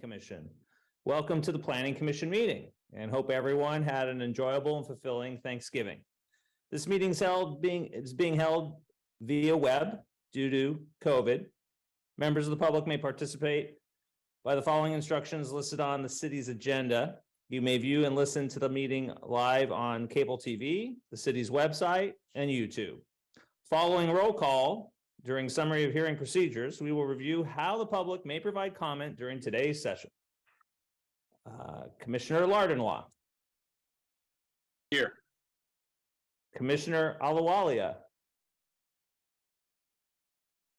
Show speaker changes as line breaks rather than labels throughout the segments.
Commission. Welcome to the Planning Commission meeting, and hope everyone had an enjoyable and fulfilling Thanksgiving. This meeting is being held via web due to COVID. Members of the public may participate by the following instructions listed on the city's agenda. You may view and listen to the meeting live on cable TV, the city's website, and YouTube. Following roll call, during summary of hearing procedures, we will review how the public may provide comment during today's session. Commissioner Lardinlaw.
Here.
Commissioner Alawalia.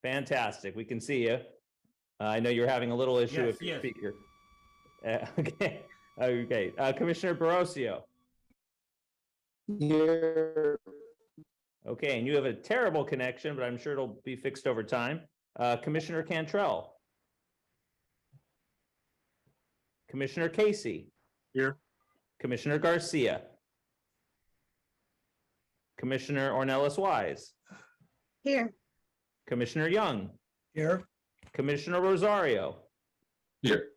Fantastic. We can see you. I know you're having a little issue with your speaker. Okay. Okay. Commissioner Barosio.
Here.
Okay, and you have a terrible connection, but I'm sure it'll be fixed over time. Commissioner Cantrell. Commissioner Casey.
Here.
Commissioner Garcia. Commissioner Ornelas-Wise.
Here.
Commissioner Young.
Here.
Commissioner Rosario.
Here.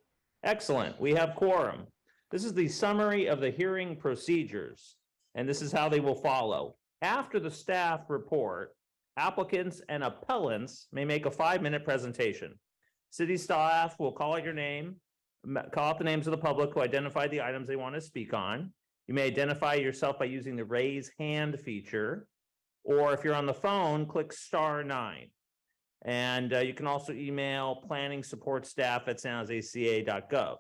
Excellent. We have quorum. This is the summary of the hearing procedures, and this is how they will follow. After the staff report, applicants and appellants may make a 5-minute presentation. City staff will call out your name, call out the names of the public who identify the items they want to speak on. You may identify yourself by using the raise hand feature, or if you're on the phone, click *9. And you can also email planningsupportstaff@sanjoseca.gov.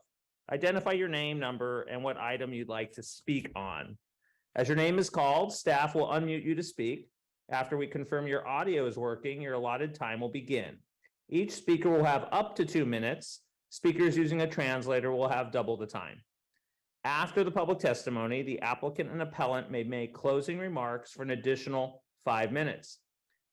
Identify your name, number, and what item you'd like to speak on. As your name is called, staff will unmute you to speak. After we confirm your audio is working, your allotted time will begin. Each speaker will have up to 2 minutes. Speakers using a translator will have double the time. After the public testimony, the applicant and appellant may make closing remarks for an additional 5 minutes.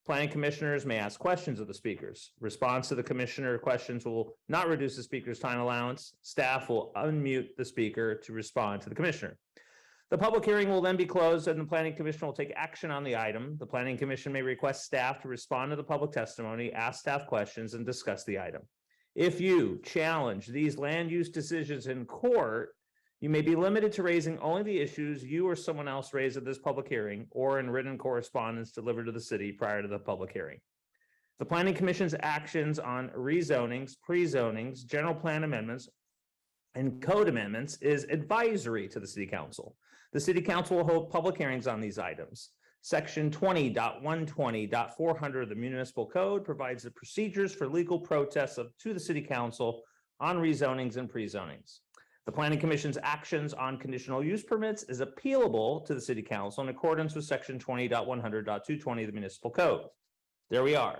Planning commissioners may ask questions of the speakers. Response to the commissioner questions will not reduce the speaker's time allowance. Staff will unmute the speaker to respond to the commissioner. The public hearing will then be closed and the planning commission will take action on the item. The planning commission may request staff to respond to the public testimony, ask staff questions, and discuss the item. If you challenge these land use decisions in court, you may be limited to raising only the issues you or someone else raised at this public hearing or in written correspondence delivered to the city prior to the public hearing. The Planning Commission's actions on rezonings, pre-zonings, general plan amendments, and code amendments is advisory to the City Council. The City Council will hold public hearings on these items. Section 20.120.400 of the Municipal Code provides the procedures for legal protests to the City Council on rezonings and pre-zonings. The Planning Commission's actions on conditional use permits is appealable to the City Council in accordance with Section 20.100.220 of the Municipal Code. There we are.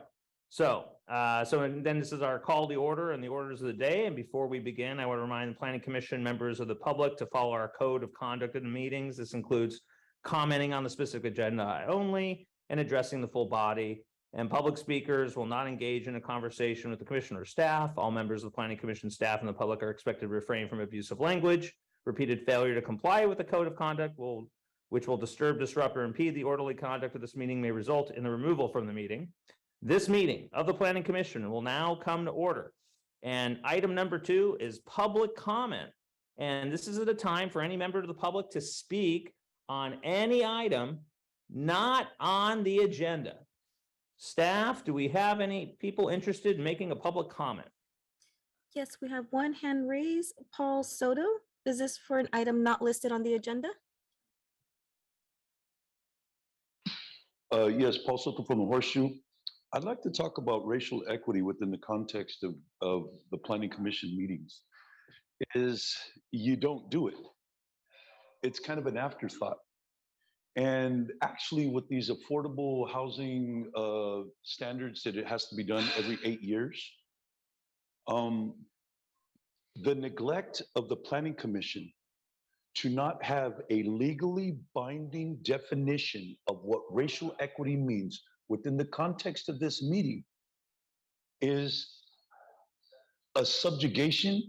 So then this is our call to order and the orders of the day. And before we begin, I want to remind the Planning Commission members of the public to follow our code of conduct in the meetings. This includes commenting on the specific agenda only and addressing the full body. And public speakers will not engage in a conversation with the commissioner or staff. All members of the Planning Commission staff and the public are expected to refrain from abusive language. Repeated failure to comply with the code of conduct which will disturb, disrupt, or impede the orderly conduct of this meeting may result in the removal from the meeting. This meeting of the Planning Commission will now come to order. And item number 2 is public comment. And this is at a time for any member of the public to speak on any item not on the agenda. Staff, do we have any people interested in making a public comment?
Yes, we have one hand raised. Paul Soto. Is this for an item not listed on the agenda?
Yes, Paul Soto from the Horseshoe. I'd like to talk about racial equity within the context of the Planning Commission meetings. You don't do it. It's kind of an afterthought. And actually with these affordable housing standards that it has to be done every 8 years, the neglect of the Planning Commission to not have a legally binding definition of what racial equity means within the context of this meeting is a subjugation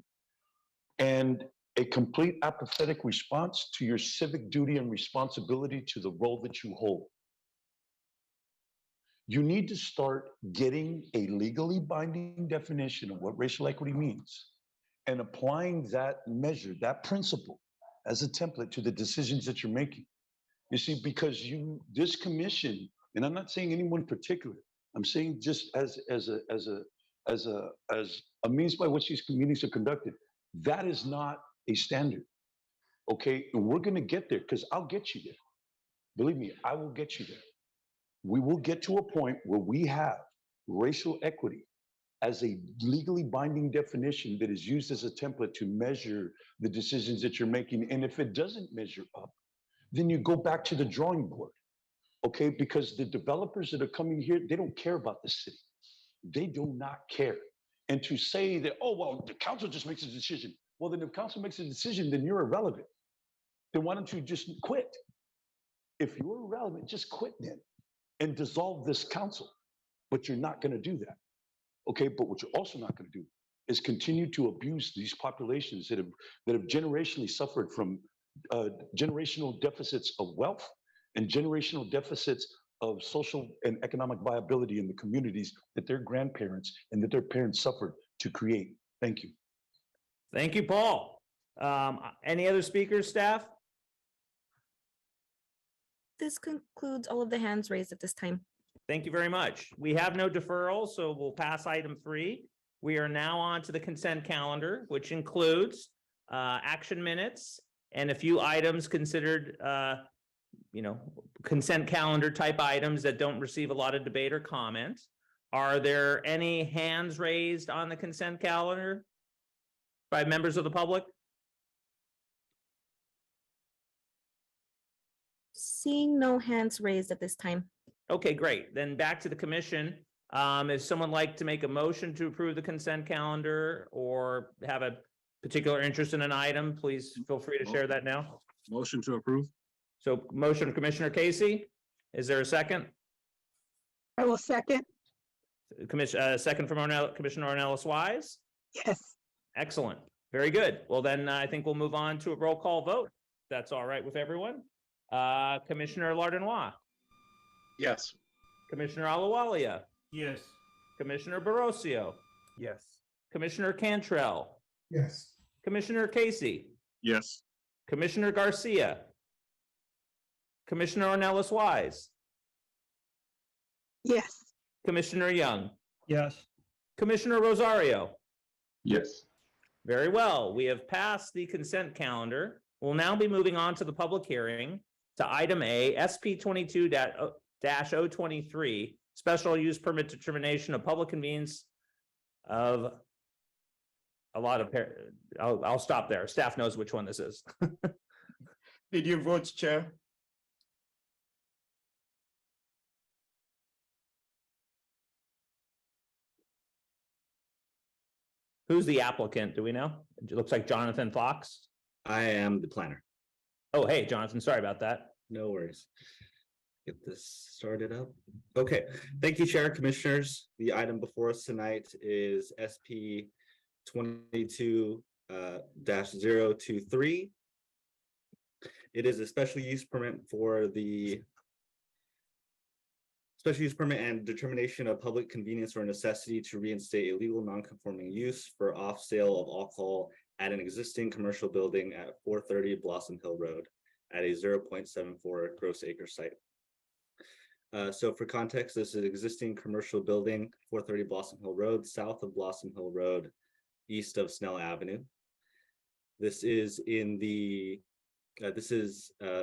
and a complete apathetic response to your civic duty and responsibility to the role that you hold. You need to start getting a legally binding definition of what racial equity means and applying that measure, that principle as a template to the decisions that you're making. You see, because this commission, and I'm not saying anyone particular, I'm saying just as a means by which these meetings are conducted, that is not a standard, okay? And we're gonna get there, because I'll get you there. Believe me, I will get you there. We will get to a point where we have racial equity as a legally binding definition that is used as a template to measure the decisions that you're making. And if it doesn't measure up, then you go back to the drawing board, okay? Because the developers that are coming here, they don't care about the city. They do not care. And to say that, oh, well, the council just makes a decision. Well, then if council makes a decision, then you're irrelevant. Then why don't you just quit? If you're irrelevant, just quit then and dissolve this council. But you're not gonna do that, okay? But what you're also not gonna do is continue to abuse these populations that have generationally suffered from generational deficits of wealth and generational deficits of social and economic viability in the communities that their grandparents and that their parents suffered to create. Thank you.
Thank you, Paul. Any other speakers, staff?
This concludes all of the hands raised at this time.
Thank you very much. We have no deferral, so we'll pass item 3. We are now on to the consent calendar, which includes action minutes and a few items considered, consent calendar type items that don't receive a lot of debate or comment. Are there any hands raised on the consent calendar by members of the public?
Seeing no hands raised at this time.
Okay, great. Then back to the commission. If someone like to make a motion to approve the consent calendar or have a particular interest in an item, please feel free to share that now.
Motion to approve.
So motion, Commissioner Casey. Is there a second?
I will second.
Second from Commissioner Ornelas Wise.
Yes.
Excellent. Very good. Well, then I think we'll move on to a roll call vote. That's all right with everyone. Commissioner Lardenois,
Yes.
Commissioner Alawalia,
Yes.
Commissioner Barosio,
Yes.
Commissioner Cantrell,
Yes.
Commissioner Casey,
Yes.
Commissioner Garcia, Commissioner Ornelas Wise,
Yes.
Commissioner Young,
Yes.
Commissioner Rosario.
Yes.
Very well. We have passed the consent calendar. We'll now be moving on to the public hearing to item A, SP 22-023, special use permit determination of public convenience of a lot of, I'll stop there. Staff knows which one this is.
Did you vote, Chair?
Who's the applicant? Do we know? It looks like Jonathan Fox.
I am the planner.
Oh, hey, Jonathan, sorry about that.
No worries. Get this started up. Okay, thank you, Chair, Commissioners. The item before us tonight is SP 22-023. It is a special use permit for the special use permit and determination of public convenience or necessity to reinstate a legal non-conforming use for off sale of alcohol at an existing commercial building at 430 Blossom Hill Road at a 0.74 gross acre site. So for context, this is an existing commercial building, 430 Blossom Hill Road, south of Blossom Hill Road, east of Snell Avenue. This is in the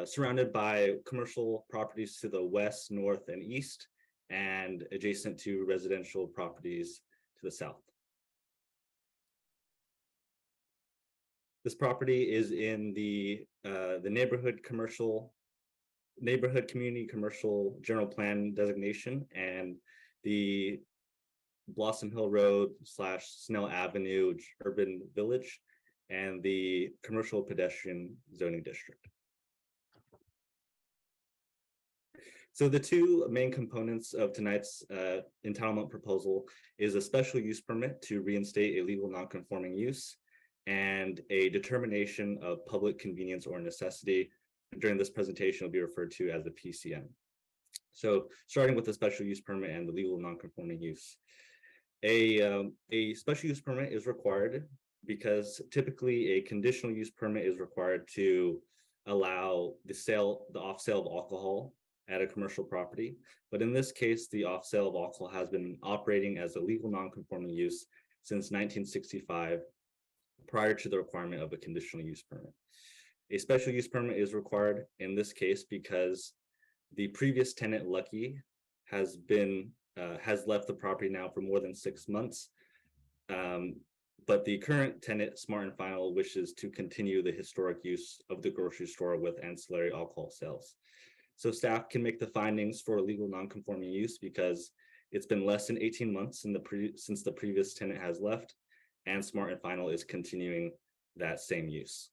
surrounded by commercial properties to the west, north, and east, and adjacent to residential properties to the south. This property is in the neighborhood community commercial general plan designation, and the Blossom Hill Road / Snell Avenue urban village, and the commercial pedestrian zoning district. So the two main components of tonight's entitlement proposal is a special use permit to reinstate a legal non-conforming use and a determination of public convenience or necessity. During this presentation will be referred to as the PCN. So starting with the special use permit and the legal non-conforming use. A special use permit is required because typically a conditional use permit is required to allow the off sale of alcohol at a commercial property. But in this case, the off sale of alcohol has been operating as a legal non-conforming use since 1965, prior to the requirement of a conditional use permit. A special use permit is required in this case because the previous tenant, Lucky, has left the property now for more than 6 months. But the current tenant, Smart and Final, wishes to continue the historic use of the grocery store with ancillary alcohol sales. So staff can make the findings for legal non-conforming use because it's been less than 18 months since the previous tenant has left, and Smart and Final is continuing that same use.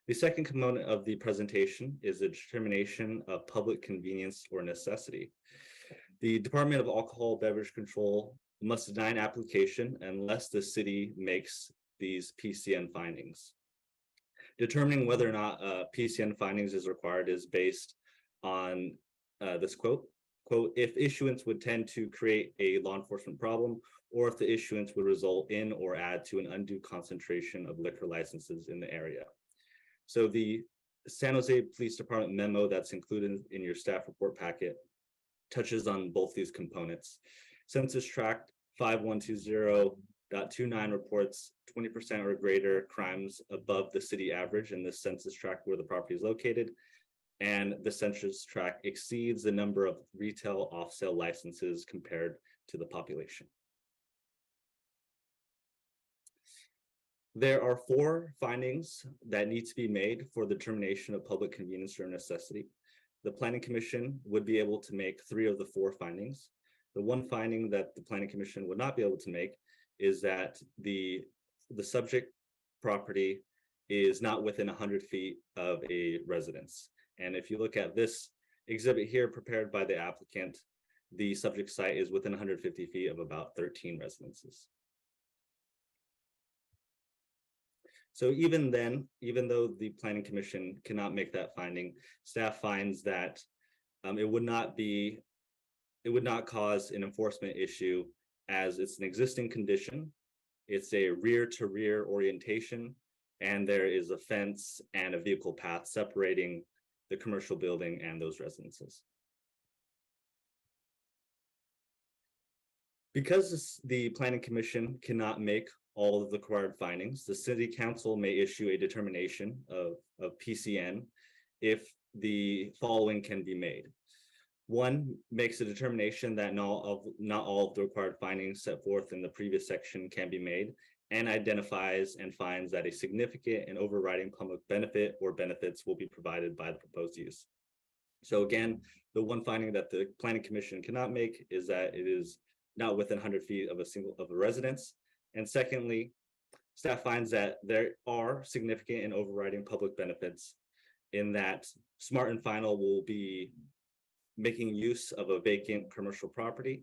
The second component of the presentation is the determination of public convenience or necessity. The Department of Alcohol Beverage Control must deny an application unless the city makes these PCN findings. Determining whether or not PCN findings is required is based on this quote, if issuance would tend to create a law enforcement problem, or if the issuance would result in or add to an undue concentration of liquor licenses in the area. So the San Jose Police Department memo that's included in your staff report packet touches on both these components. Census Tract 5120.29 reports 20% or greater crimes above the city average in the census tract where the property is located. And the census tract exceeds the number of retail off-sale licenses compared to the population. There are 4 findings that need to be made for the determination of public convenience or necessity. The Planning Commission would be able to make 3 of the 4 findings. The one finding that the Planning Commission would not be able to make is that the subject property is not within 100 feet of a residence. And if you look at this exhibit here prepared by the applicant, the subject site is within 150 feet of about 13 residences. So even then, even though the Planning Commission cannot make that finding, staff finds that it would not cause an enforcement issue as it's an existing condition. It's a rear-to-rear orientation, and there is a fence and a vehicle path separating the commercial building and those residences. Because the Planning Commission cannot make all of the required findings, the City Council may issue a determination of PCN if the following can be made. 1, makes a determination that not all of the required findings set forth in the previous section can be made, and identifies and finds that a significant and overriding public benefit or benefits will be provided by the proposed use. So again, the one finding that the Planning Commission cannot make is that it is not within 100 feet of a residence. And secondly, staff finds that there are significant and overriding public benefits in that Smart and Final will be making use of a vacant commercial property.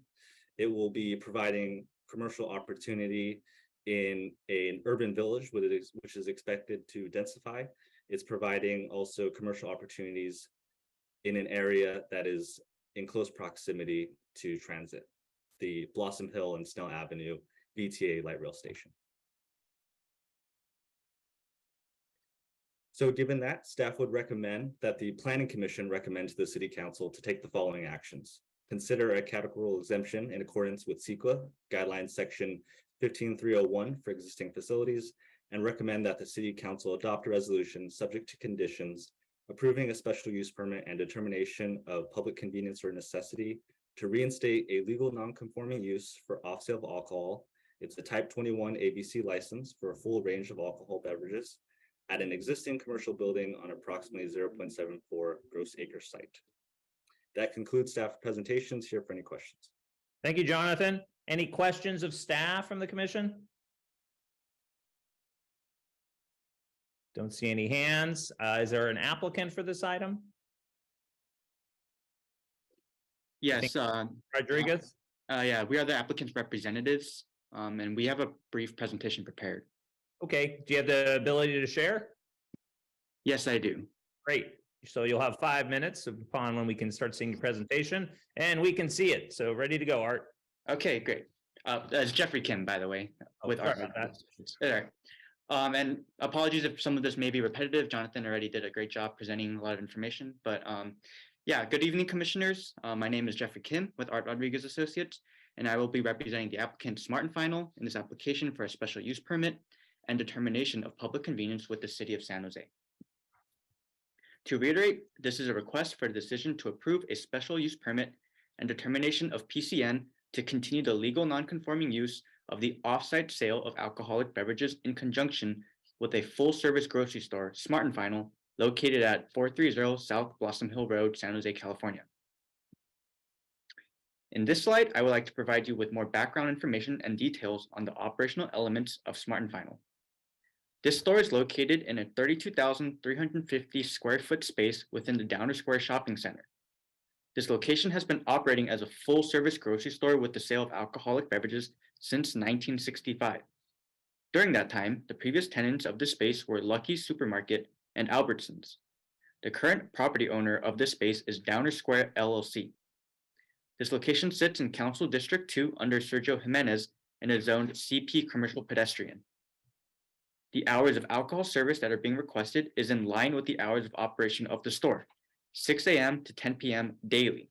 It will be providing commercial opportunity in an urban village, which is expected to densify. It's providing also commercial opportunities in an area that is in close proximity to transit, the Blossom Hill and Snell Avenue VTA light rail station. So given that, staff would recommend that the Planning Commission recommend to the City Council to take the following actions. Consider a categorical exemption in accordance with CEQA guidelines section 15301 for existing facilities, and recommend that the City Council adopt a resolution subject to conditions approving a special use permit and determination of public convenience or necessity to reinstate a legal non-conforming use for off-sale of alcohol. It's a type 21 ABC license for a full range of alcohol beverages at an existing commercial building on approximately 0.74 gross acre site. That concludes staff presentations. Here for any questions.
Thank you, Jonathan. Any questions of staff from the commission? Don't see any hands. Is there an applicant for this item?
Yes.
Rodriguez?
Yeah, we are the applicant's representatives, and we have a brief presentation prepared.
Okay, do you have the ability to share?
Yes, I do.
Great. So you'll have 5 minutes upon when we can start seeing your presentation, and we can see it. So ready to go, Art.
Okay, great. That's Jeffrey Kim, by the way, with
sorry
Art.
about that.
All right. And apologies if some of this may be repetitive. Jonathan already did a great job presenting a lot of information, but yeah, good evening, commissioners. My name is Jeffrey Kim with Art Rodriguez Associates, and I will be representing the applicant Smart and Final in this application for a special use permit and determination of public convenience with the city of San Jose. To reiterate, this is a request for a decision to approve a special use permit and determination of PCN to continue the legal non-conforming use of the off-site sale of alcoholic beverages in conjunction with a full-service grocery store, Smart and Final, located at 430 South Blossom Hill Road, San Jose, California. In this slide, I would like to provide you with more background information and details on the operational elements of Smart and Final. This store is located in a 32,350 square foot space within the Downer Square Shopping Center. This location has been operating as a full-service grocery store with the sale of alcoholic beverages since 1965. During that time, the previous tenants of this space were Lucky's Supermarket and Albertsons. The current property owner of this space is Downer Square LLC. This location sits in Council District 2 under Sergio Jimenez and is zoned CP Commercial Pedestrian. The hours of alcohol service that are being requested is in line with the hours of operation of the store, 6 a.m. to 10 p.m. daily,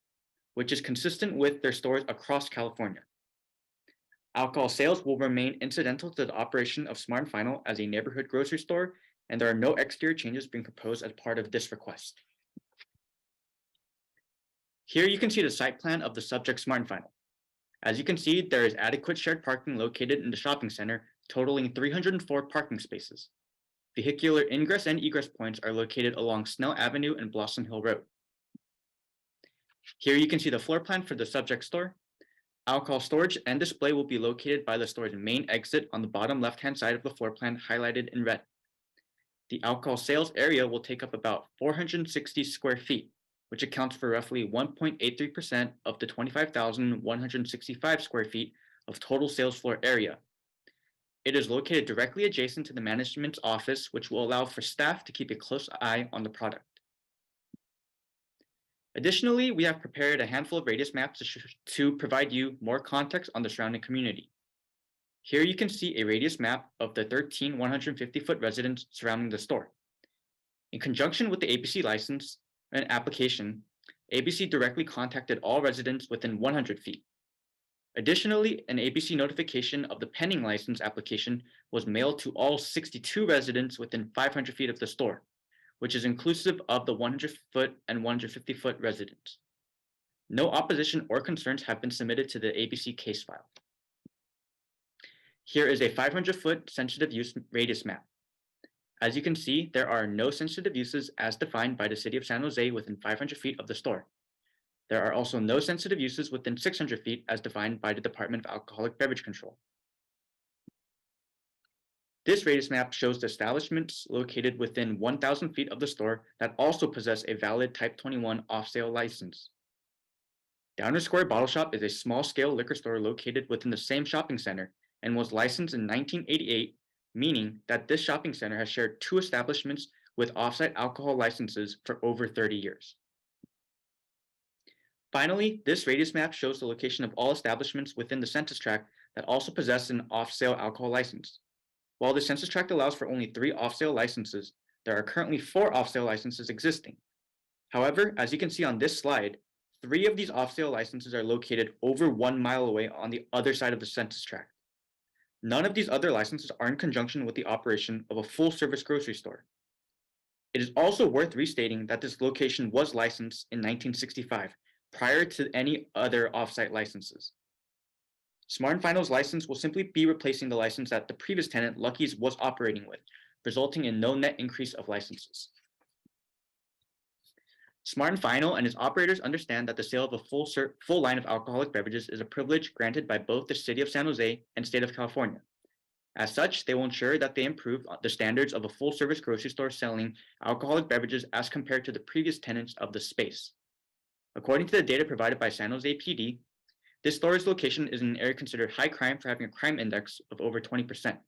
which is consistent with their stores across California, Alcohol sales will remain incidental to the operation of Smart and Final as a neighborhood grocery store, and there are no exterior changes being proposed as part of this request. Here you can see the site plan of the subject Smart and Final. As you can see, there is adequate shared parking located in the shopping center, totaling 304 parking spaces. Vehicular ingress and egress points are located along Snell Avenue and Blossom Hill Road. Here you can see the floor plan for the subject store. Alcohol storage and display will be located by the store's main exit on the bottom left-hand side of the floor plan highlighted in red. The alcohol sales area will take up about 460 square feet, which accounts for roughly 1.83% of the 25,165 square feet of total sales floor area. It is located directly adjacent to the management's office, which will allow for staff to keep a close eye on the product. Additionally, we have prepared a handful of radius maps to provide you more context on the surrounding community. Here you can see a radius map of the 13 150-foot residents surrounding the store. In conjunction with the ABC license and application, ABC directly contacted all residents within 100 feet. Additionally, an ABC notification of the pending license application was mailed to all 62 residents within 500 feet of the store, which is inclusive of the 100-foot and 150-foot residents. No opposition or concerns have been submitted to the ABC case file. Here is a 500-foot sensitive use radius map. As you can see, there are no sensitive uses as defined by the City of San Jose within 500 feet of the store. There are also no sensitive uses within 600 feet as defined by the Department of Alcoholic Beverage Control. This radius map shows the establishments located within 1,000 feet of the store that also possess a valid Type 21 off-sale license. Downer Square Bottle Shop is a small-scale liquor store located within the same shopping center and was licensed in 1988, meaning that this shopping center has shared 2 establishments with off-site alcohol licenses for over 30 years. Finally, this radius map shows the location of all establishments within the census tract that also possess an off-sale alcohol license. While the census tract allows for only 3 off-sale licenses, there are currently 4 off-sale licenses existing. However, as you can see on this slide, 3 of these off-sale licenses are located over 1 mile away on the other side of the census tract. None of these other licenses are in conjunction with the operation of a full-service grocery store. It is also worth restating that this location was licensed in 1965, prior to any other off-site licenses. Smart and Final's license will simply be replacing the license that the previous tenant, Lucky's, was operating with, resulting in no net increase of licenses. Smart and Final and its operators understand that the sale of a full line of alcoholic beverages is a privilege granted by both the City of San Jose and State of California. As such, they will ensure that they improve the standards of a full-service grocery store selling alcoholic beverages as compared to the previous tenants of the space. According to the data provided by San Jose PD, this store's location is in an area considered high crime for having a crime index of over 20%.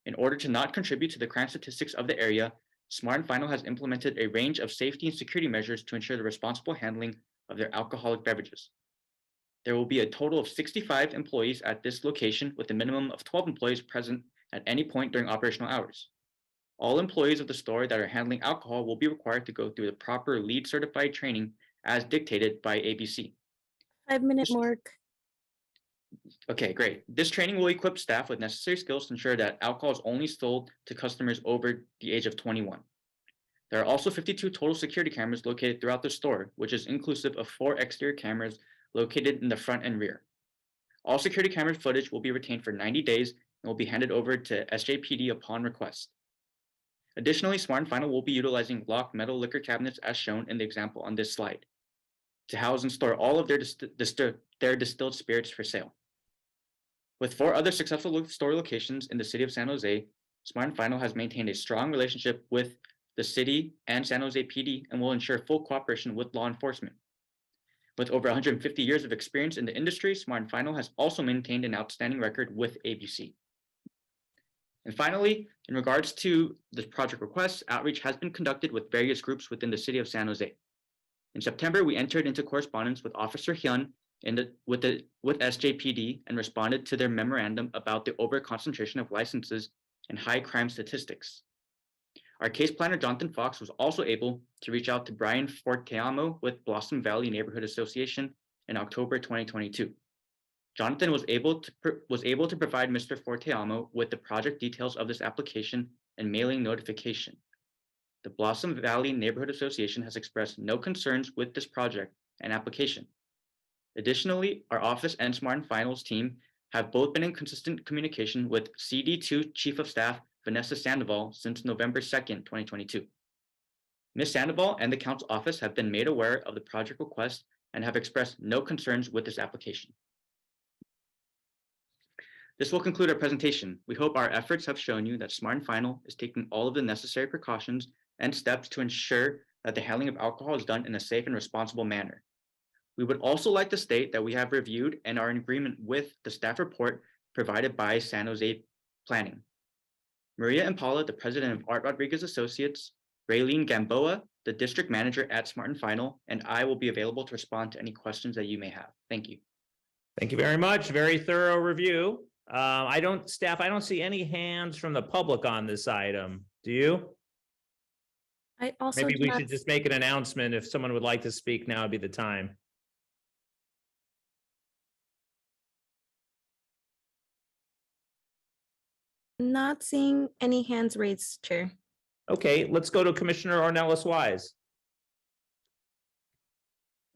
In order to not contribute to the crime statistics of the area, Smart and Final has implemented a range of safety and security measures to ensure the responsible handling of their alcoholic beverages. There will be a total of 65 employees at this location with a minimum of 12 employees present at any point during operational hours. All employees of the store that are handling alcohol will be required to go through the proper LEED certified training as dictated by ABC.
5-minute mark.
Okay, great. This training will equip staff with necessary skills to ensure that alcohol is only sold to customers over the age of 21. There are also 52 total security cameras located throughout the store, which is inclusive of 4 exterior cameras located in the front and rear. All security camera footage will be retained for 90 days and will be handed over to SJPD upon request. Additionally, Smart and Final will be utilizing locked metal liquor cabinets as shown in the example on this slide to house and store all of their distilled spirits for sale. With 4 other successful store locations in the City of San Jose, Smart and Final has maintained a strong relationship with the city and San Jose PD and will ensure full cooperation with law enforcement. With over 150 years of experience in the industry, Smart and Final has also maintained an outstanding record with ABC. And finally, in regards to the project requests, outreach has been conducted with various groups within the City of San Jose. In September, we entered into correspondence with Officer Hyun with SJPD and responded to their memorandum about the overconcentration of licenses and high crime statistics. Our case planner, Jonathan Fox, was also able to reach out to Brian Forteamo with Blossom Valley Neighborhood Association in October 2022. Jonathan was able to provide Mr. Forteamo with the project details of this application and mailing notification. The Blossom Valley Neighborhood Association has expressed no concerns with this project and application. Additionally, our office and Smart and Finals team have both been in consistent communication with CD2 Chief of Staff Vanessa Sandoval since November 2nd, 2022. Ms. Sandoval and the Council Office have been made aware of the project request and have expressed no concerns with this application. This will conclude our presentation. We hope our efforts have shown you that Smart and Final is taking all of the necessary precautions and steps to ensure that the handling of alcohol is done in a safe and responsible manner. We would also like to state that we have reviewed and are in agreement with the staff report provided by San Jose Planning. Maria Impala, the president of Art Rodriguez Associates, Raylene Gamboa, the district manager at Smart and Final, and I will be available to respond to any questions that you may have. Thank you.
Thank you very much. Very thorough review. Staff, I don't see any hands from the public on this item. Do you?
I also
Maybe
do
we
not
should just make an announcement. If someone would like to speak, now would be the time.
not seeing any hands raised, Chair.
Okay, let's go to Commissioner Ornelas Wise.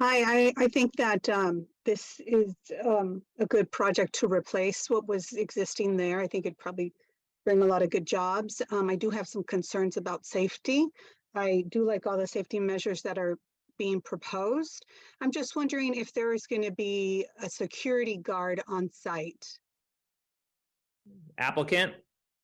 Hi, I think that this is a good project to replace what was existing there. I think it'd probably bring a lot of good jobs. I do have some concerns about safety. I do like all the safety measures that are being proposed. I'm just wondering if there is going to be a security guard on site.
Applicant,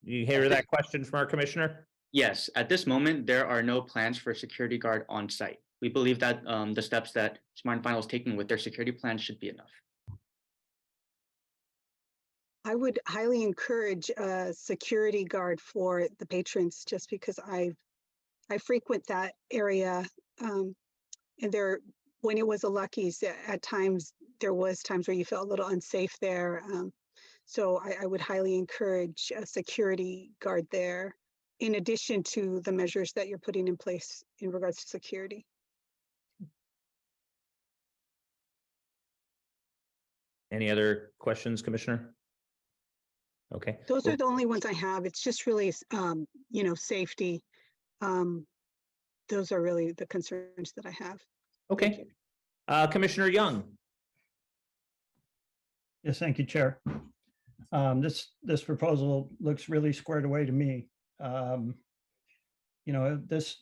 you hear that question from our commissioner?
Yes, at this moment, there are no plans for a security guard on site. We believe that the steps that Smart and Final is taking with their security plan should be enough.
I would highly encourage a security guard for the patrons, just because I frequent that area, and there, when it was a Lucky's, at times there was times where you felt a little unsafe there. So I would highly encourage a security guard there, in addition to the measures that you're putting in place in regards to security.
Any other questions, Commissioner? Okay.
Those are the only ones I have. It's just really, safety. Those are really the concerns that I have.
Okay. Commissioner Young.
Yes, thank you, Chair. This proposal looks really squared away to me. This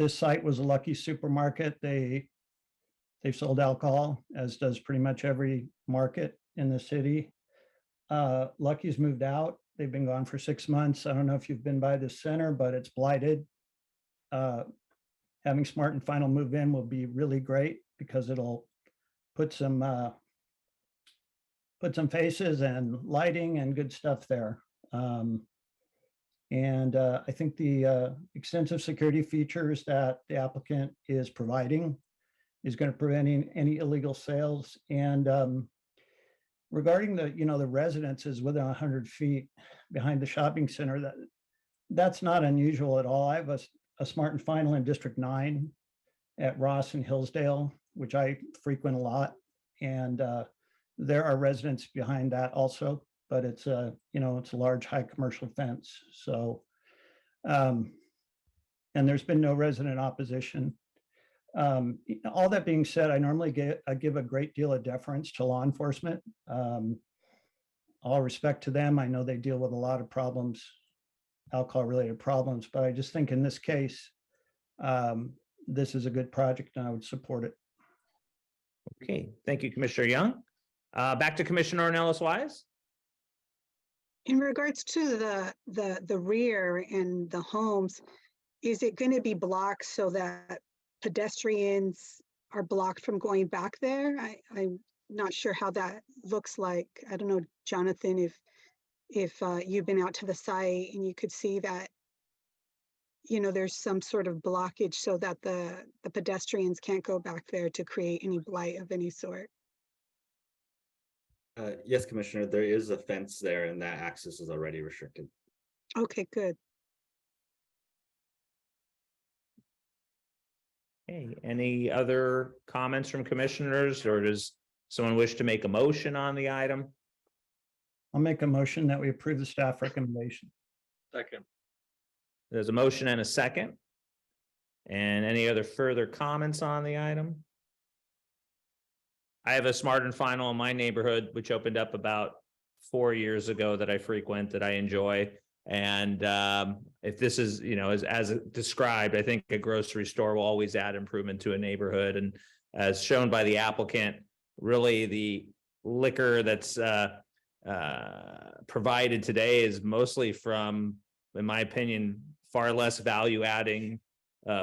site was a Lucky supermarket. They've sold alcohol, as does pretty much every market in the city. Lucky's moved out. They've been gone for 6 months. I don't know if you've been by this center, but it's blighted. Having Smart and Final move in will be really great, because it'll put some faces and lighting and good stuff there. I think the extensive security features that the applicant is providing is going to prevent any illegal sales. And regarding the residences within 100 feet behind the shopping center, that's not unusual at all. I have a Smart and Final in District 9 at Ross and Hillsdale, which I frequent a lot. And there are residents behind that also, but it's a large, high commercial fence. So, and there's been no resident opposition. All that being said, I normally give a great deal of deference to law enforcement. All respect to them. I know they deal with a lot of problems, alcohol-related problems, but I just think in this case, this is a good project and I would support it.
Okay, thank you, Commissioner Young. Back to Commissioner Ornelas Wise.
In regards to the rear and the homes, is it going to be blocked so that pedestrians are blocked from going back there? I'm not sure how that looks like. I don't know, Jonathan, if you've been out to the site and you could see that, there's some sort of blockage so that the pedestrians can't go back there to create any blight of any sort.
Yes, Commissioner, there is a fence there and that access is already restricted.
Okay, good.
Okay, any other comments from commissioners, or does Someone wish to make a motion on the item?
I'll make a motion that we approve the staff recommendation.
Second.
There's a motion and a second. And any other further comments on the item? I have a Smart and Final in my neighborhood, which opened up about 4 years ago that I frequent, that I enjoy. And if this is, as described, I think a grocery store will always add improvement to a neighborhood. And as shown by the applicant, really the liquor that's provided today is mostly from, in my opinion, far less value adding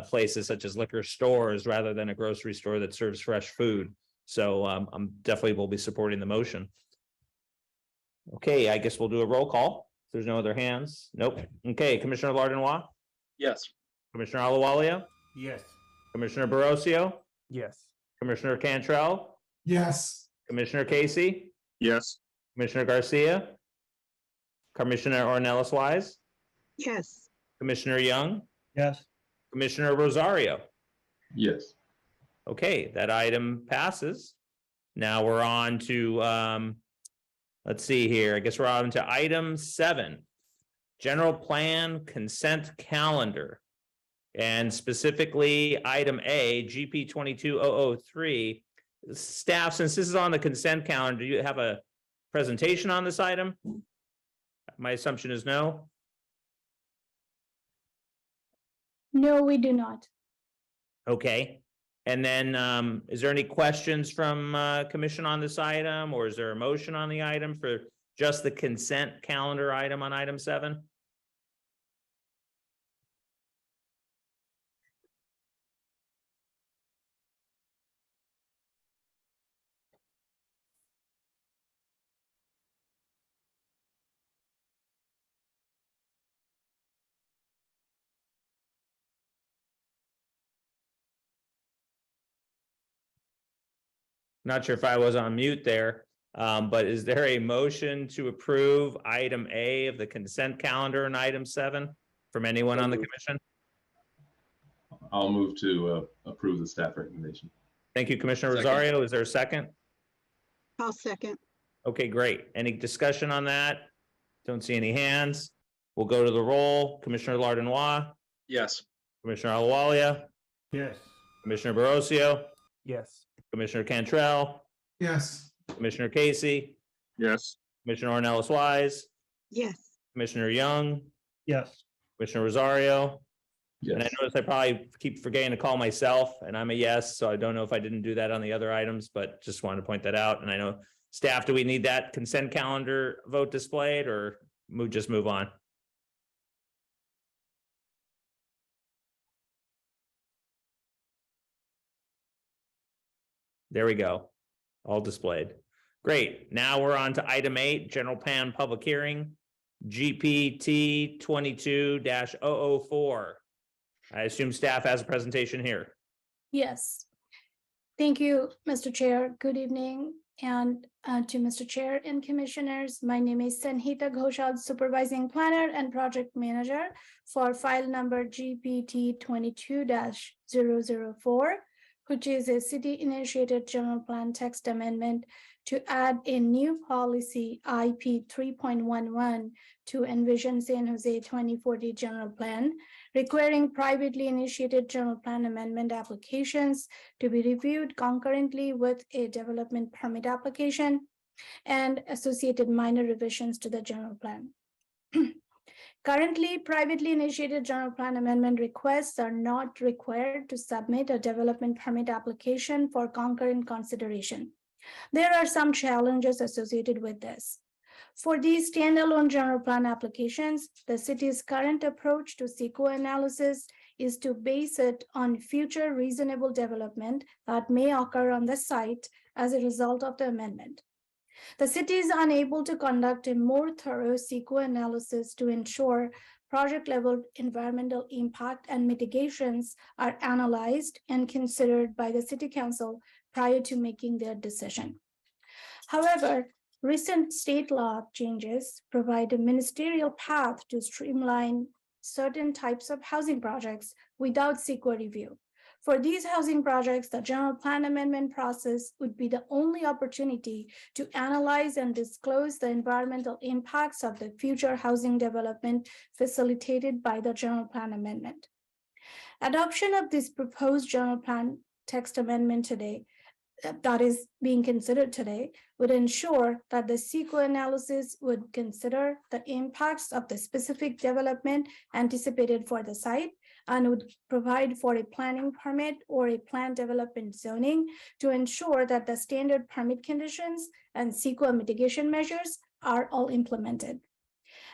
places such as liquor stores rather than a grocery store that serves fresh food. So I'm definitely will be supporting the motion. Okay, I guess we'll do a roll call. If there's no other hands. Nope. Okay, Commissioner Lardenois,
Yes.
Commissioner Alawalia,
Yes.
Commissioner Barosio,
Yes.
Commissioner Cantrell,
Yes.
Commissioner Casey,
Yes.
Commissioner Garcia, Commissioner Ornelas Wise,
Yes.
Commissioner Young,
Yes.
Commissioner Rosario.
Yes.
Okay, that item passes. Now we're on to, let's see here. I guess we're on to item 7, general plan consent calendar. And specifically item A, GP 22003. Staff, since this is on the consent calendar, do you have a presentation on this item? My assumption is no.
No, we do not.
Okay. And then is there any questions from commission on this item, or is there a motion on the item for just the consent calendar item on item 7? Not sure if I was on mute there, but is there a motion to approve item A of the consent calendar in item 7 from anyone on the commission?
I'll move to approve the staff recommendation.
Thank you, Commissioner
Second.
Rosario. Is there a second?
I'll second.
Okay, great. Any discussion on that? Don't see any hands. We'll go to the roll. Commissioner Lardenois,
Yes.
Commissioner Alawalia,
Yes.
Commissioner Barosio,
Yes.
Commissioner Cantrell,
Yes.
Commissioner Casey,
Yes.
Commissioner Ornelas Wise,
Yes.
Commissioner Young,
Yes.
Commissioner Rosario. And I
Yes.
notice I probably keep forgetting to call myself, and I'm a yes, so I don't know if I didn't do that on the other items, but just wanted to point that out. And I know staff, do we need that consent calendar vote displayed, or just move on? There we go. All displayed. Great. Now we're on to item 8, general plan public hearing, GPT 22-004. I assume staff has a presentation here.
Yes. Thank you, Mr. Chair. Good evening. And to Mr. Chair and Commissioners, my name is Sanhita Ghoshal, Supervising Planner and Project Manager for file number GPT 22-004, which is a city-initiated general plan text amendment to add a new policy IP 3.11 to Envision San Jose 2040 general plan, requiring privately initiated general plan amendment applications to be reviewed concurrently with a development permit application and associated minor revisions to the general plan. Currently, privately initiated general plan amendment requests are not required to submit a development permit application for concurrent consideration. There are some challenges associated with this. For these standalone general plan applications, the city's current approach to CEQA analysis is to base it on future reasonable development that may occur on the site as a result of the amendment. The city is unable to conduct a more thorough CEQA analysis to ensure project-level environmental impact and mitigations are analyzed and considered by the City Council prior to making their decision. However, recent state law changes provide a ministerial path to streamline certain types of housing projects without CEQA review. For these housing projects, the general plan amendment process would be the only opportunity to analyze and disclose the environmental impacts of the future housing development facilitated by the general plan amendment. Adoption of this proposed general plan text amendment today, that is being considered today, would ensure that the CEQA analysis would consider the impacts of the specific development anticipated for the site and would provide for a planning permit or a plan development zoning to ensure that the standard permit conditions and CEQA mitigation measures are all implemented.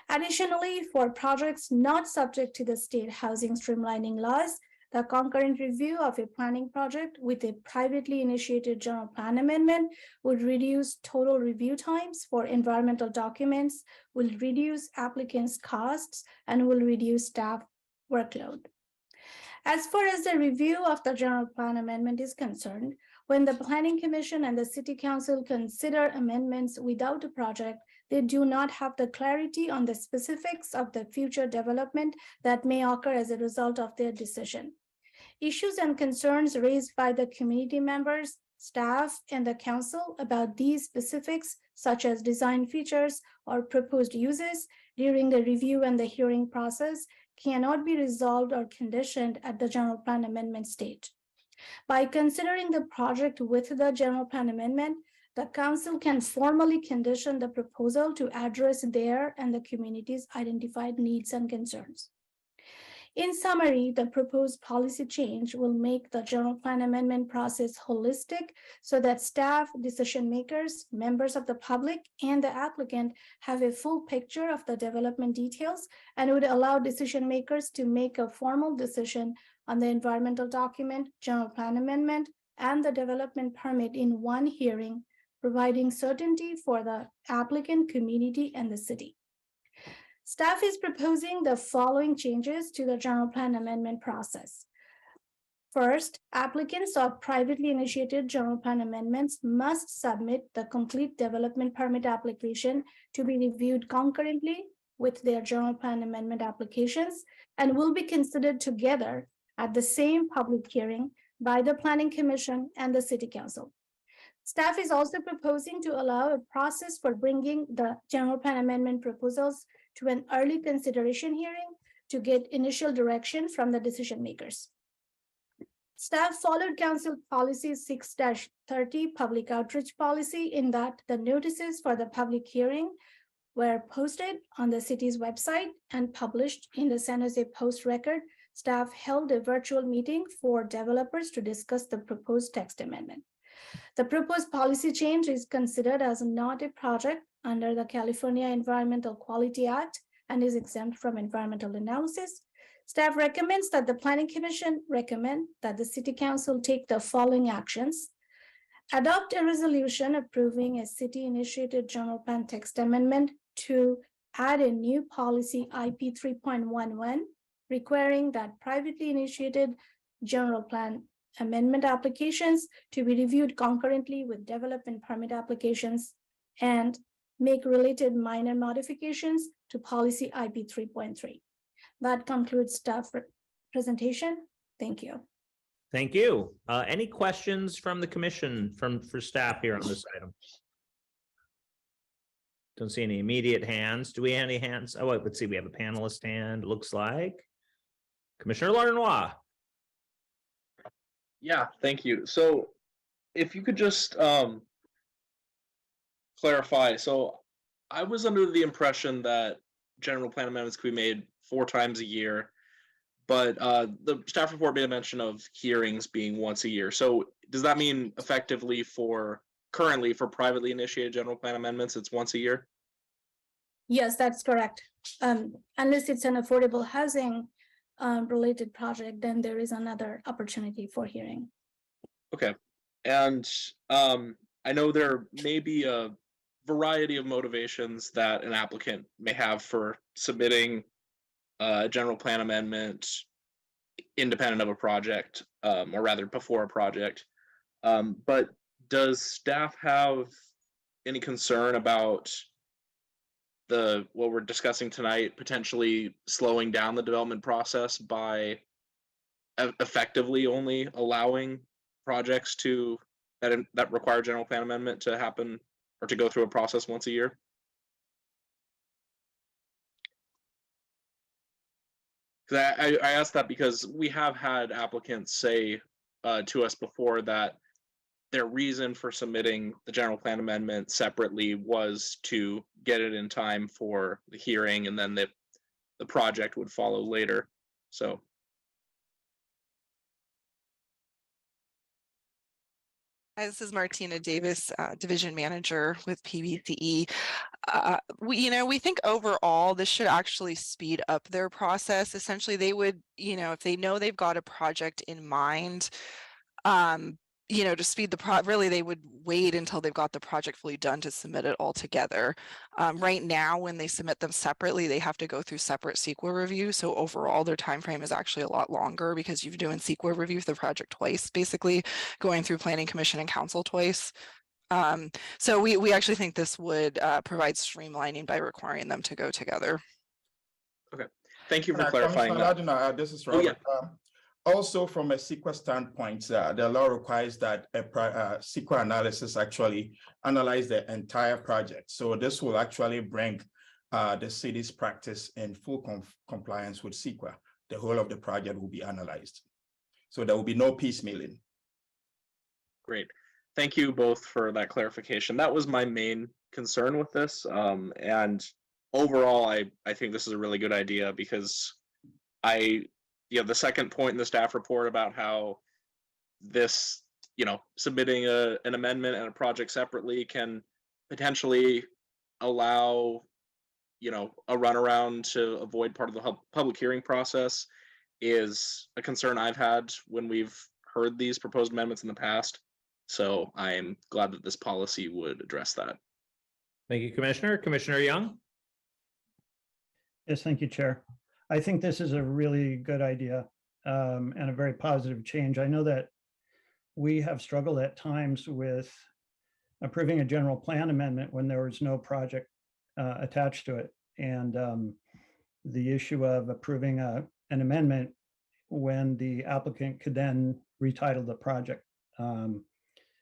Additionally, for projects not subject to the state housing streamlining laws, the concurrent review of a planning project with a privately initiated general plan amendment would reduce total review times for environmental documents, will reduce applicants' costs, and will reduce staff workload. As far as the review of the general plan amendment is concerned, when the Planning Commission and the City Council consider amendments without a project, they do not have the clarity on the specifics of the future development that may occur as a result of their decision. Issues and concerns raised by the community members, staff, and the council about these specifics, such as design features or proposed uses during the review and the hearing process, cannot be resolved or conditioned at the general plan amendment stage. By considering the project with the general plan amendment, the council can formally condition the proposal to address their and the community's identified needs and concerns. In summary, the proposed policy change will make the general plan amendment process holistic so that staff, decision makers, members of the public, and the applicant have a full picture of the development details and would allow decision makers to make a formal decision on the environmental document, general plan amendment, and the development permit in one hearing, providing certainty for the applicant, community, and the city. Staff is proposing the following changes to the general plan amendment process. First, applicants of privately initiated general plan amendments must submit the complete development permit application to be reviewed concurrently with their general plan amendment applications and will be considered together at the same public hearing by the Planning Commission and the City Council. Staff is also proposing to allow a process for bringing the general plan amendment proposals to an early consideration hearing to get initial direction from the decision makers. Staff followed Council Policy 6-30 public outreach policy in that the notices for the public hearing were posted on the city's website and published in the San Jose Post Record. Staff held a virtual meeting for developers to discuss the proposed text amendment. The proposed policy change is considered as not a project under the California Environmental Quality Act and is exempt from environmental analysis. Staff recommends that the Planning Commission recommend that the City Council take the following actions. Adopt a resolution approving a city-initiated general plan text amendment to add a new policy IP 3.11 requiring that privately initiated general plan amendment applications to be reviewed concurrently with development permit applications and make related minor modifications to policy IP 3.3. That concludes staff presentation. Thank you.
Thank you. Any questions from the commission for staff here on this item? Don't see any immediate hands. Do we have any hands? Oh, wait, let's see. We have a panelist hand, looks like. Commissioner Larnois.
Yeah, thank you. So if you could just clarify. So I was under the impression that general plan amendments could be made 4 times a year, but the staff report made a mention of hearings being once a year. So does that mean effectively currently for privately initiated general plan amendments, it's once a year?
Yes, that's correct. Unless it's an affordable housing related project, then there is another opportunity for hearing.
Okay. And I know there may be a variety of motivations that an applicant may have for submitting a general plan amendment independent of a project, or rather before a project. But does staff have any concern about what we're discussing tonight potentially slowing down the development process by effectively only allowing projects that require general plan amendment to happen or to go through a process once a year? I asked that because we have had applicants say to us before that their reason for submitting the general plan amendment separately was to get it in time for the hearing, and then the project would follow later. So.
Hi, this is Martina Davis, Division Manager with PBCE. We think overall this should actually speed up their process. Essentially, they would, if they know they've got a project in mind, to speed the really they would wait until they've got the project fully done to submit it all together. Right now, when they submit them separately, they have to go through separate CEQA review. So overall, their time frame is actually a lot longer because you're doing CEQA review for the project twice, basically going through Planning Commission and Council twice. So we actually think this would provide streamlining by requiring them to go together.
Okay, thank you for clarifying that.
This is Robert.
Oh, yeah.
Also, from a CEQA standpoint, the law requires that a CEQA analysis actually analyze the entire project. So this will actually bring the city's practice in full compliance with CEQA. The whole of the project will be analyzed. So there will be no piecemealing.
Great. Thank you both for that clarification. That was my main concern with this. And overall, I think this is a really good idea because the second point in the staff report about how this, submitting an amendment and a project separately can potentially allow, a runaround to avoid part of the public hearing process is a concern I've had when we've heard these proposed amendments in the past. So I'm glad that this policy would address that.
Thank you, Commissioner. Commissioner Young?
Yes, thank you, Chair. I think this is a really good idea and a very positive change. I know that we have struggled at times with approving a general plan amendment when there was no project attached to it. And the issue of approving an amendment when the applicant could then retitle the project.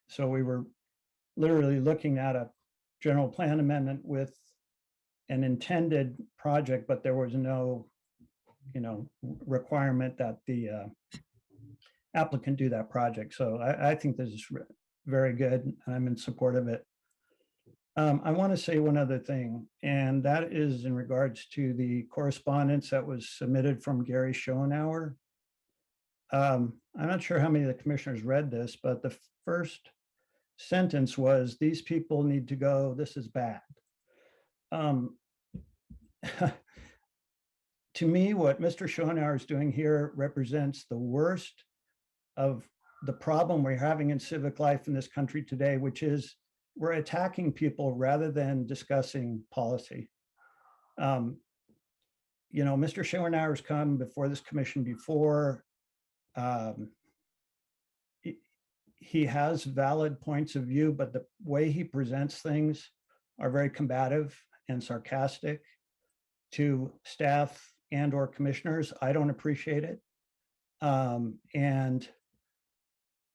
So we were literally looking at a general plan amendment with an intended project, but there was no requirement that the applicant do that project. So I think this is very good, and I'm in support of it. I want to say one other thing, and that is in regards to the correspondence that was submitted from Gary Schoenauer. I'm not sure how many of the commissioners read this, but the first sentence was, "These people need to go, this is bad." To me, what Mr. Schoenauer is doing here represents the worst of the problem we're having in civic life in this country today, which is we're attacking people rather than discussing policy. Mr. Schoenauer's come before this commission before. He has valid points of view, but the way he presents things are very combative and sarcastic to staff and or commissioners. I don't appreciate it. And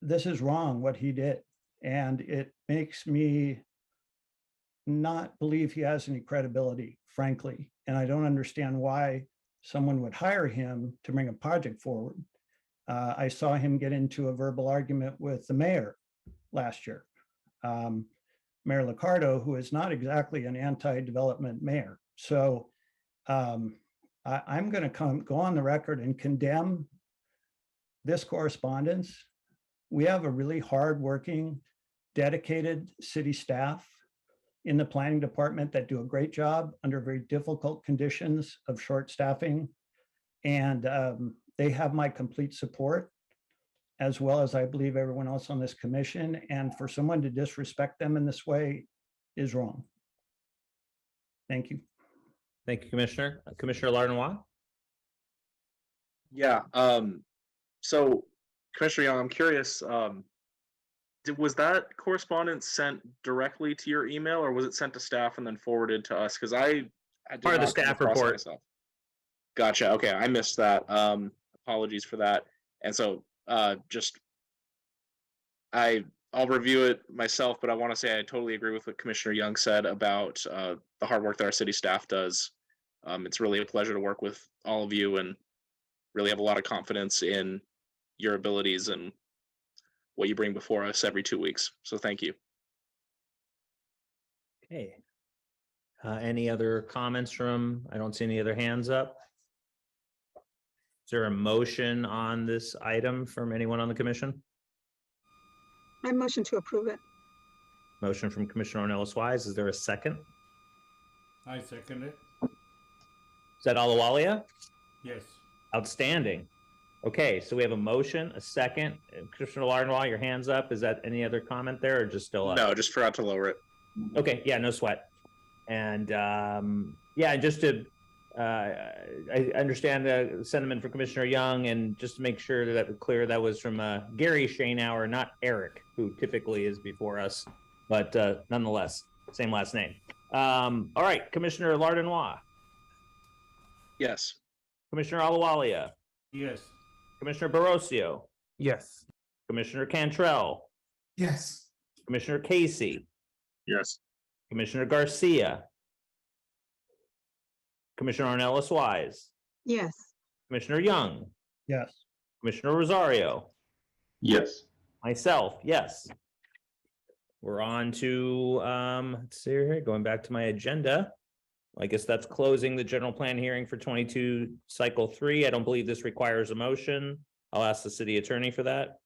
this is wrong, what he did. And it makes me not believe he has any credibility, frankly. And I don't understand why someone would hire him to bring a project forward. I saw him get into a verbal argument with the mayor last year. Mayor Liccardo, who is not exactly an anti-development mayor. So I'm going to go on the record and condemn this correspondence. We have a really hardworking, dedicated city staff in the planning department that do a great job under very difficult conditions of short staffing. And they have my complete support, as well as I believe everyone else on this commission. And for someone to disrespect them in this way is wrong. Thank you.
Thank you, Commissioner. Commissioner Lardenois?
Yeah. So, Commissioner Young, I'm curious, was that correspondence sent directly to your email, or was it sent to staff and then forwarded to us? Because I did
part of the
not come
staff
across it
report.
myself. Gotcha. Okay, I missed that. Apologies for that. And so I'll review it myself, but I want to say I totally agree with what Commissioner Young said about the hard work that our city staff does. It's really a pleasure to work with all of you and really have a lot of confidence in your abilities and what you bring before us every 2 weeks. So thank you.
Okay. Any other comments from, I don't see any other hands up. Is there a motion on this item from anyone on the commission?
I motion to approve it.
Motion from Commissioner Ornelas Wise. Is there a second?
I second it.
Is that Alawalia?
Yes.
Outstanding. Okay, so we have a motion, a second. Commissioner Lardenois, your hands up. Is that any other comment there or just still up?
No, just forgot to lower it.
Okay, yeah, no sweat. And yeah, just to, I understand the sentiment for Commissioner Young, and just to make sure that was clear, that was from Gary Shanehour, not Eric, who typically is before us, but nonetheless, same last name. All right, Commissioner Lardenois.
Yes.
Commissioner Alawalia.
Yes.
Commissioner Barroso.
Yes.
Commissioner Cantrell.
Yes.
Commissioner Casey.
Yes.
Commissioner Garcia. Commissioner Ornelas Wise.
Yes.
Commissioner Young.
Yes.
Commissioner Rosario.
Yes.
Myself, yes. We're on to, let's see here, going back to my agenda. I guess that's closing the general plan hearing for 22 cycle 3. I don't believe this requires a motion. I'll ask the city attorney for that.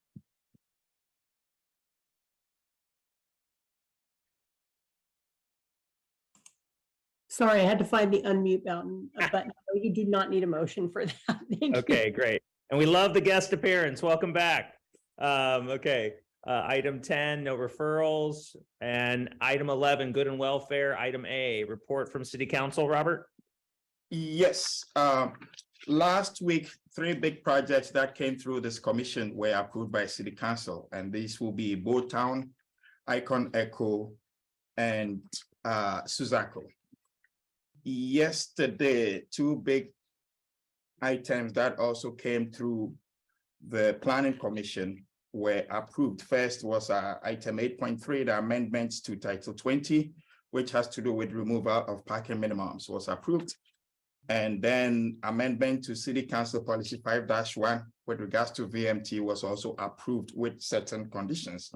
Sorry, I had to find the unmute button, but no, you do not need a motion for that. Thank you.
Okay, great. And we love the guest appearance. Welcome back. Okay. Item 10, no referrals. And item 11, good and welfare. Item A, report from City Council, Robert?
Yes, last week, 3 big projects that came through this commission were approved by City Council, and these will be Boatown, Icon Echo, and Suzaco. Yesterday, 2 big items that also came through the Planning Commission were approved. First was item 8.3, the amendments to Title 20, which has to do with removal of parking minimums, was approved. And then amendment to City Council Policy 5-1 with regards to VMT was also approved with certain conditions.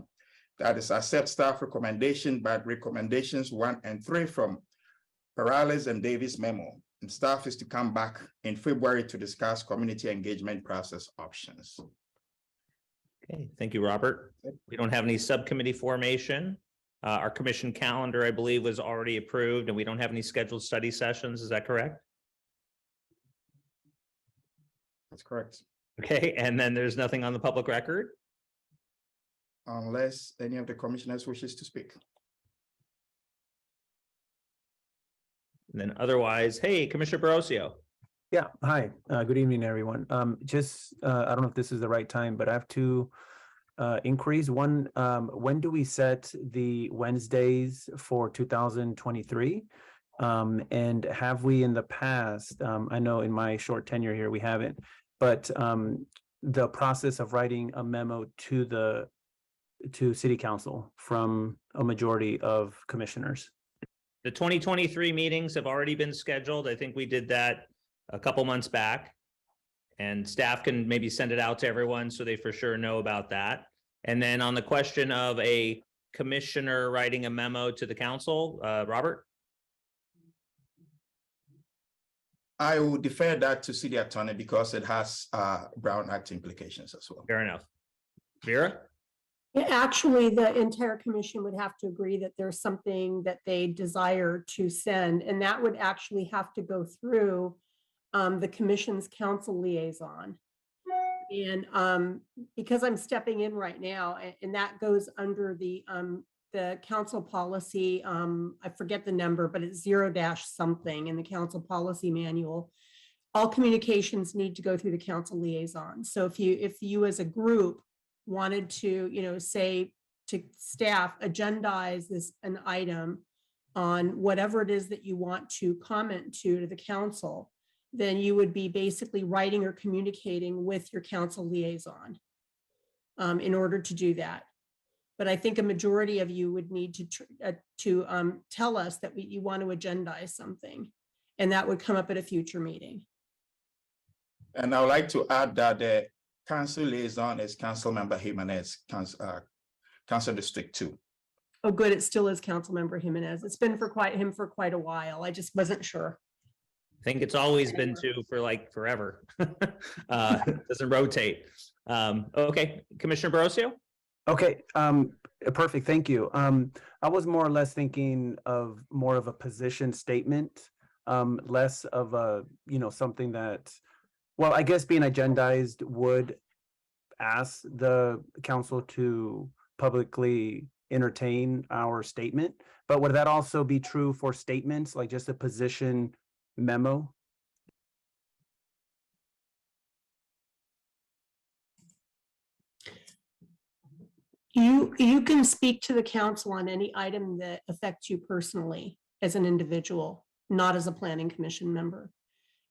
That is accept staff recommendation, but recommendations 1 and 3 from Perales and Davis memo. And staff is to come back in February to discuss community engagement process options.
Okay, thank you, Robert. We don't have any subcommittee formation. Our commission calendar, I believe, was already approved, and we don't have any scheduled study sessions. Is that correct?
That's correct.
Okay, and then there's nothing on the public record?
Unless any of the commissioners wishes to speak.
And then otherwise, hey, Commissioner Barroso.
Yeah, hi, good evening, everyone. I don't know if this is the right time, but I have 2 inquiries. One, when do we set the Wednesdays for 2023? And have we in the past, I know in my short tenure here, we haven't, but the process of writing a memo to City Council from a majority of commissioners?
The 2023 meetings have already been scheduled. I think we did that a couple months back, and staff can maybe send it out to everyone so they for sure know about that. And then on the question of a commissioner writing a memo to the council, Robert?
I will defer that to City Attorney because it has Brown Act implications as well.
Fair enough. Vera?
Yeah, actually, the entire commission would have to agree that there's something that they desire to send, and that would actually have to go through the commission's council liaison. And because I'm stepping in right now, and that goes under the council policy, I forget the number, but it's 0-something in the council policy manual. All communications need to go through the council liaison. So if you as a group wanted to, say to staff, agendize an item on whatever it is that you want to comment to the council, then you would be basically writing or communicating with your council liaison in order to do that. But I think a majority of you would need to tell us that you want to agendize something, and that would come up at a future meeting.
And I would like to add that the council liaison is Council Member Jimenez, Council District 2.
Oh, good. It still is Councilmember Jimenez. It's been for quite a while. I just wasn't sure.
I think it's always been two for like forever. Doesn't rotate. Okay, Commissioner Barroso?
Okay, perfect, thank you. I was more or less thinking of more of a position statement, less of a, something that, well, I guess being agendized would ask the council to publicly entertain our statement, but would that also be true for statements, like just a position memo?
You can speak to the council on any item that affects you personally as an individual, not as a planning commission member.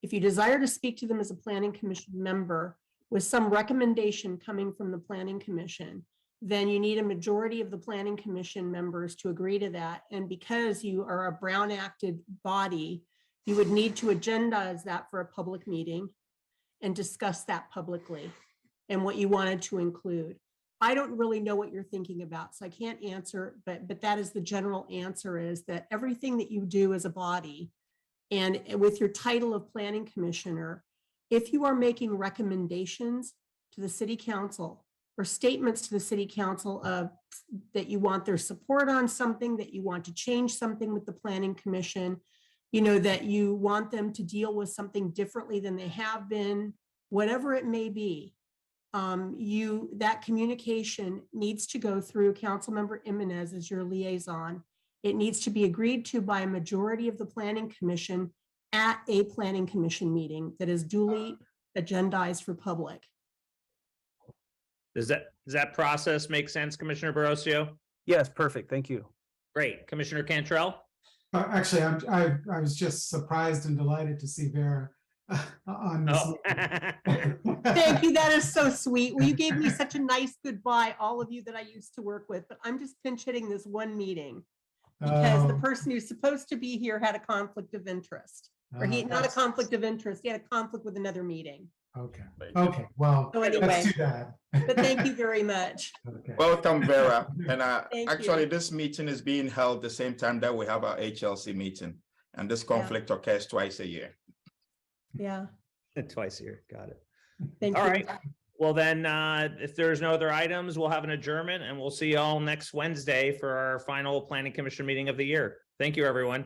If you desire to speak to them as a planning commission member with some recommendation coming from the planning commission, then you need a majority of the planning commission members to agree to that. And because you are a Brown acted body, you would need to agendize that for a public meeting and discuss that publicly and what you wanted to include. I don't really know what you're thinking about, so I can't answer, but that is the general answer, is that everything that you do as a body and with your title of planning commissioner, if you are making recommendations to the city council or statements to the city council of that you want their support on something, that you want to change something with the planning commission, that you want them to deal with something differently than they have been, whatever it may be, that communication needs to go through Councilmember Jimenez as your liaison. It needs to be agreed to by a majority of the planning commission at a planning commission meeting that is duly agendized for public.
Does that process make sense, Commissioner Barroso?
Yes, perfect, thank you.
Great. Commissioner Cantrell?
Actually, I was just surprised and delighted to see Vera on this.
Oh.
Thank you. That is so sweet. Well, you gave me such a nice goodbye, all of you that I used to work with, but I'm just pinch hitting this one meeting because the person who's supposed to be here had a conflict of interest. Or not a conflict of interest, he had a conflict with another meeting.
Okay. Okay. Well,
so anyway,
that's too bad.
But thank you very much.
Okay.
Welcome, Vera. And
actually,
this meeting is being held the same time that we have our HLC meeting. And this conflict occurs twice a year.
Yeah.
Twice a year. Got it.
Thank
all
you.
Right. Well, then, if there's no other items, we'll have an adjournment and we'll see you all next Wednesday for our final Planning Commission meeting of the year. Thank you, everyone.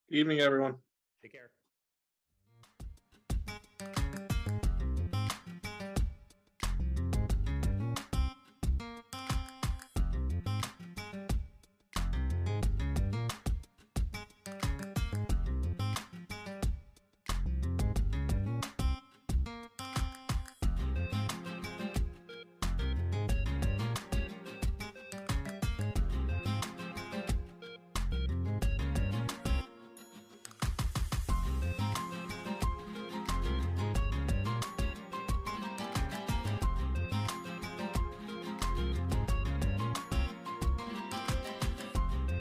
Good evening, everyone.